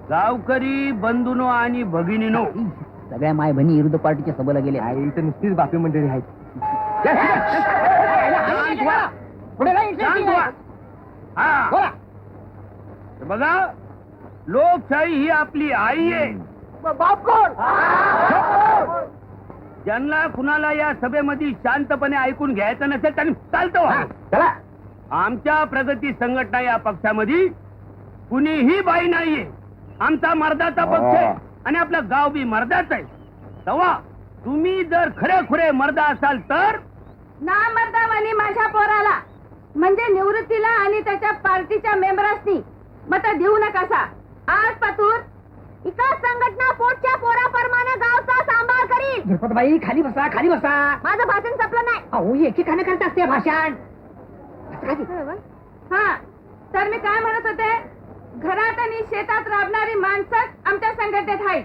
गावकरी बंधूनो आणि भगिनीनो, सगळ्या माय बहिणी विरुद्ध पार्टीच्या सभेला गेले. इथं नुसतीच बापी मंडळी आहेत. बघा, लोकशाही ही आपली आई आहे. ज्यांना कुणाला या सभेमध्ये शांतपणे ऐकून घ्यायचं नसेल त्यांनी चालतं. चला. आमच्या प्रगती संघटना या पक्षामध्ये कुणीही बाई नाहीये. आमचा मर्दाचा पक्ष आहे आणि आपलं गाव बी मर्दाच आहे. तेव्हा तुम्ही जर खरे मर्दा असाल तर ना मर्दावानी माझ्या पोराला म्हणजे निवृत्तीला आणि त्याच्या पार्टीच्या मेंबर्सनी मत देऊ नकासा. आज पातूर एका संघटना पोटच्या पोराप्रमाणे गावचा सांभाळ करील. बाई खाली बसा, खाली बसा. माझं भाषण संपलं नाही. अहो एकेकाने करत असते भाषण. हा, तर मी काय म्हणत होते, घरात आणि शेतात राबणारी माणसं आमच्या संघटनेत आहेत.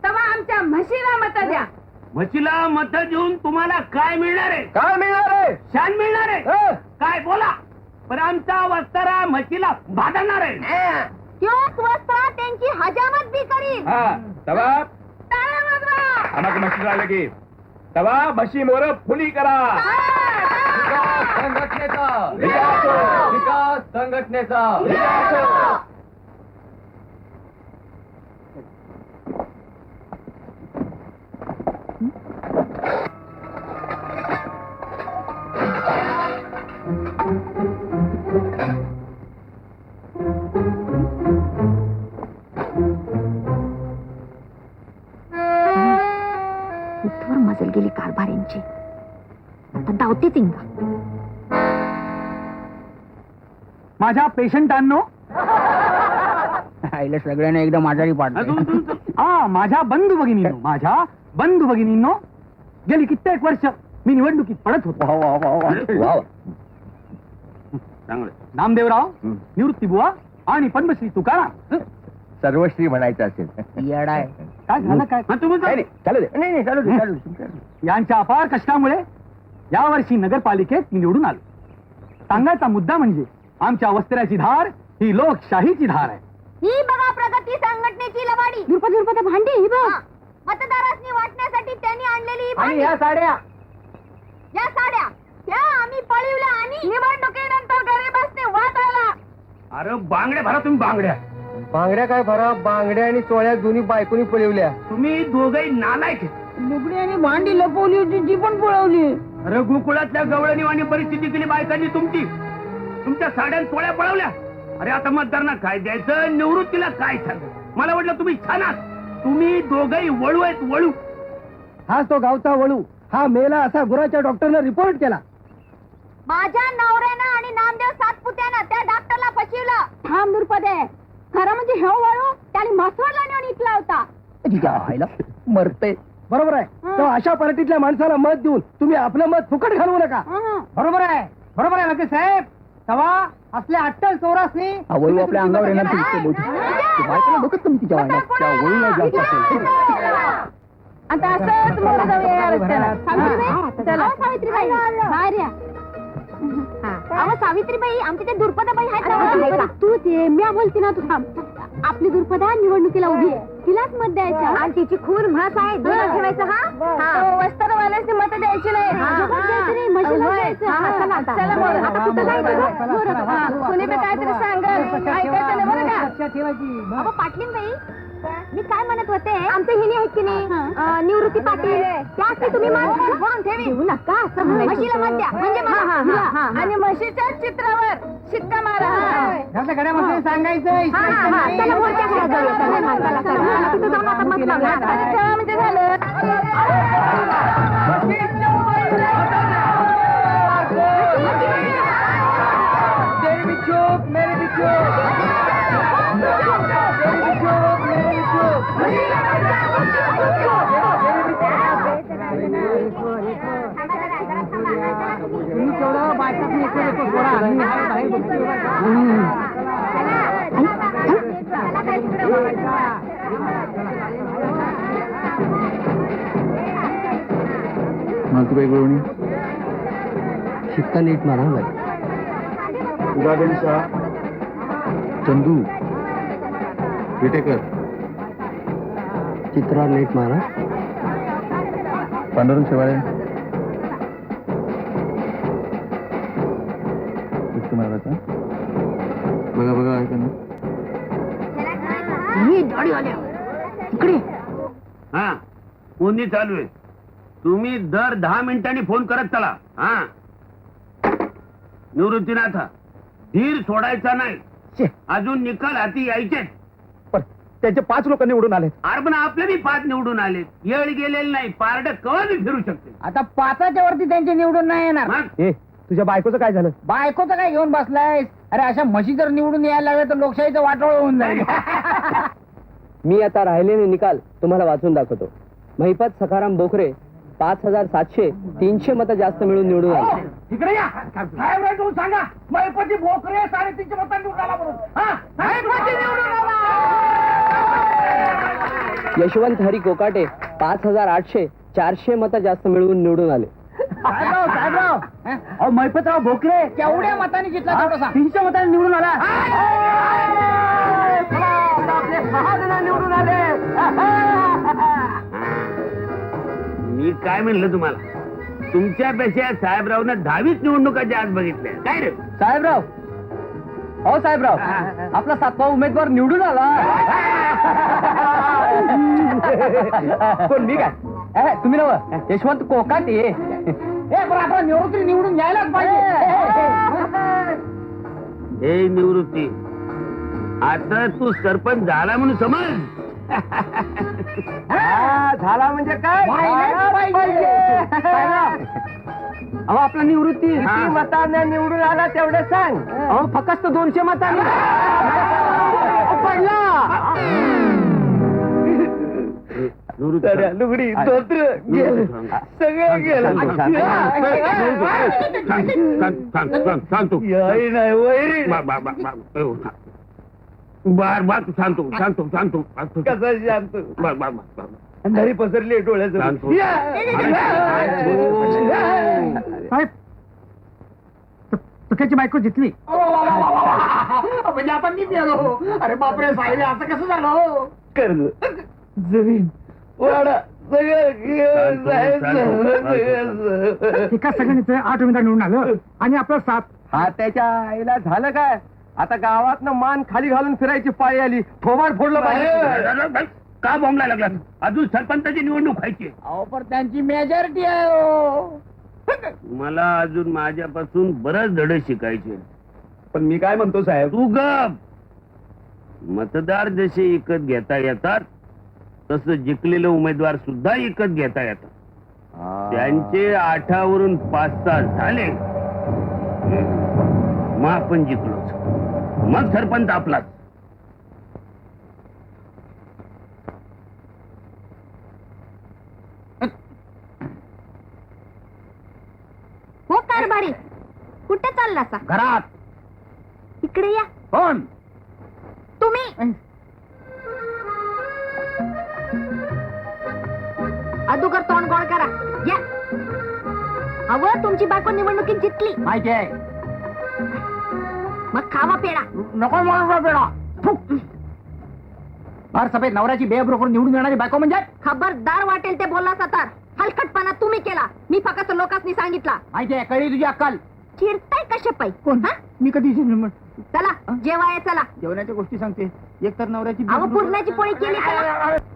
तेव्हा आमच्या म्हशीला मत द्या. म्हशीला मत देऊन तुम्हाला काय मिळणार आहे? काय मिळणार आहे? शान मिळणार आहे. काय बोला, पण आमचा वस्तारा म्हशीला भादणार आहे. त्योच वस्त्र त्यांची हजामत बी करील. तवा टाळ्या वाजवा. आम्हाला म्हशी झालं की तवा म्हशी मोर फुली करा. संघटनेचा विकास, संघटनेचा विकास. इथवर मजल गेली कारभाऱ्यांची. आता धावतेच इंगा. माझ्या पेशंटांनो, आईला सगळ्यांना एकदम आजारी पाडतो. माझ्या बंधू भगिनींनो, गेली कित्येक वर्ष मी निवडणुकीत पडत होतो. नामदेवराव, निवृत्ती बुवा आणि पद्मश्री तुकाराम. सर्वश्री म्हणायचं असेल. येडा आहे. काय झालं काय? चालू दे. नाही चालू दे. यांच्या अपार कष्टामुळे यावर्षी नगरपालिकेत मी निवडून आलो. सांगायचा मुद्दा म्हणजे आमच्या वस्त्र्याची धार ही लोकशाहीची धार आहे. ही बघा प्रगती संघटनेची लवाडी. दुर्पद भांडी ही बघ. मतदारांनी वाटण्यासाठी त्यांनी आणलेली आणि या साड्या, या साड्या त्या आम्ही पळवल्या आणि निवडणुकीनंतर गरीबांनी वाटायला. अरे बांगड्या भरा तुम्ही, बांगड्या. बांगड्या काय भरा, बांगड्या आणि चोळ्या दोन्ही बायकोनी पळवल्या. तुम्ही दोघही नालायक. लुगडी आणि भांडी लपवली होती, ती पण पळवली. अरे गोकुळातल्या गवळणी आणि परिस्थिती केली बायकांनी तुमची. तुमच्या साड्या चोळ्या पळवल्या. अरे आता मतदारांना काय द्यायचं, निवृत्तीला काय छान. मला वाटलं तुम्ही छान आहात. तुम्ही दोघही वळू आहेत, वळू. हाच तो गावचा वळू. हा मेला असा गुराच्या डॉक्टरने रिपोर्ट केला. माझ्या नवऱ्यानं आणि नामदेव सातपुत्यानं त्या डॉक्टरला फसवलं. थांब दुर्पदे, खरं म्हणजे हे वळू त्याने मसवडला नेऊन इकला होता. मरते. बरोबर आहे. तो अशा पार्टीतल्या माणसाला मत देऊन तुम्ही आपलं मत फुकट घालवू नका. बरोबर आहे, बरोबर आहे वकील साहेब. तेव्हा आपल्या अट्टल चौरासनी वळू आपल्या अंगावर येणार. बघत तुम्ही तिच्या वळूला जास्त असेल. आता असंच मला जाऊया रस्त्याला. सावित्रीबाई, बाहेर या. अहो सावित्रीबाई, आमच्या त्या दुर्पदाबाई आहेत. तू ते मी बोलते ना, तू आपली दुर्पदा निवडणुकीला उभी आहे, तिलाच मत द्यायचं. आणि तिची खूर म्हस आहे, दोन ठेवायचं. हा वस्त्रवाल्याची मत द्यायची नाही. कुणी बी काहीतरी सांगा, ऐकायचं नाही बरं का. अहो पाटलीनबाई, मी काय म्हणत होते, आमचे हिने आहेत की नाही निवृत्ती पाटील, त्यासाठी तुम्ही म्हणून ठेवी देऊ नका. म्हशीला मत द्या म्हणजे आणि म्हशीच्या चित्रावर शिक्का मारा. घड्यामध्ये सांगायचं म्हणजे झालं. मालतीबाई गुळवणी शिक्का नीट मारा. उदागण शाह, चंदू विटेकर, चित्र नीट मारा. पांडुरंग शेवाळे महाराजा बघा बघा ऐका ना. इकडे हा कोणी चालू आहे. तुम्ही दर 10 मिनिटांनी फोन करत चला. हा निवृत्तीनाथ धीर सोडायचा नाही. अजून निकाल हाती यायचेच. पण त्यांचे 5 लोक निवडून आले. अरे पण आपले बी 5 निवडून आले. येळ गेलेलं नाही. पारड कवा बी फिरू शकते. आता 5च्या वरती त्यांचे निवडून नाही येणार. मग ए तुझ्या बायकोचं काय झालं? बायकोचं काय घेऊन बसलाय? अरे अशा म्हशी जर निवडून यायला लागले तर लोकशाहीचं वाटोळ होऊन जाईल. मी आता राहिलेले निकाल तुम्हाला वाचून दाखवतो. महिपत सखाराम बोखरे 5,700 300 मतं जास्त मिळून निवडून आले. इकडे या साहेब तू सांगा महिपती भोकरे 350 मतांनी निवडून आला म्हणून. महिपती निवडून आला. यशवंत हरी कोकाटे 5,800 400 मतं जास्त मिळवून निवडून आले. साहेबराव महिपतराव भोकरे केवढ्या मतांनी जिंकला तेवढं सांग. 300 मतांनी निवडून आला. आपले 6 जण निवडून आले. मी काय म्हणलं तुम्हाला. तुमच्यापेक्षा साहेबरावनं 10वीच निवडणुकाच्या आज बघितल्या. काय रे साहेबराव हो साहेबराव आपला 7वा उमेदवार निवडून आला. कोण मी काय? तुम्ही नव यशवंत कोकाटे. पण आपला निवृत्ती निवडून यायलाच पाहिजे. हे निवृत्ती आता तू सरपंच झाला म्हणून समज. झाला म्हणजे काय अहो आपला निवृत्ती किती मतांना निवडून आला तेवढं सांग. अहो फक्त 200 मतांनी पडला. लुगडी धोत्र गेलं सगळं गेलं. सांगतो नाही वैरी बार बार सांगतो सांगतो सांगतो कसा शांत बर बर बर अंधारी पसरली डोळ्याचं. शांत. साहेब तुझ्याची बायको जितली म्हणजे आपण मी गेलो. अरे बापरे साहेब असं कसं झालं? कर्ज जमीन वाडा सगळं एका सगळ्यांचं 8 उमेदवार निवडून आलं आणि आपलं 7. हा त्याच्या आईला झालं काय? आता गावातनं मान खाली घालून फिरायची पाळी आली. थोबाड फोडलं पाहिजे. का बॉम्बला लागला. अजून सरपंचाची निवडणूक व्हायची. अहो पण त्यांची मेजॉरिटी आहे. मला अजून माझ्यापासून बरंच धडे शिकायचे. पण मी काय म्हणतो साहेब, तू गप. मतदार जसे विकत घेता येतात तसं जिंकलेले उमेदवार सुद्धा विकत घेता येतात. त्यांचे 8 वरून 5-6 झाले मग आपण जिंकलोच. मग सरपंच आपलाच. हो कारभारी कुठे चालला सा? घरात इकडे या. कोण? तुम्ही अदुगर तोंड गोळ करा. या अहो तुमची बायको निवडणुकीत जिंकली. माहिती आहे. मग खावा पेडा. नको मला पेडा. फार सभेत नवऱ्याची बेब्रोकर निवडून येणारी बायको म्हणजे खबरदार वाटेल ते बोलला तर हलकटपणा तुम्ही केला. मी फक्त लोकांनी सांगितला. माहिती आहे. कळली तुझी अक्कल. चिरताय कशा पाई. कोण? मी कधी चला जेवाय चला. जेवणाच्या गोष्टी सांगते. एक तर नवऱ्याची अहो पुरणाची पोळी केली का?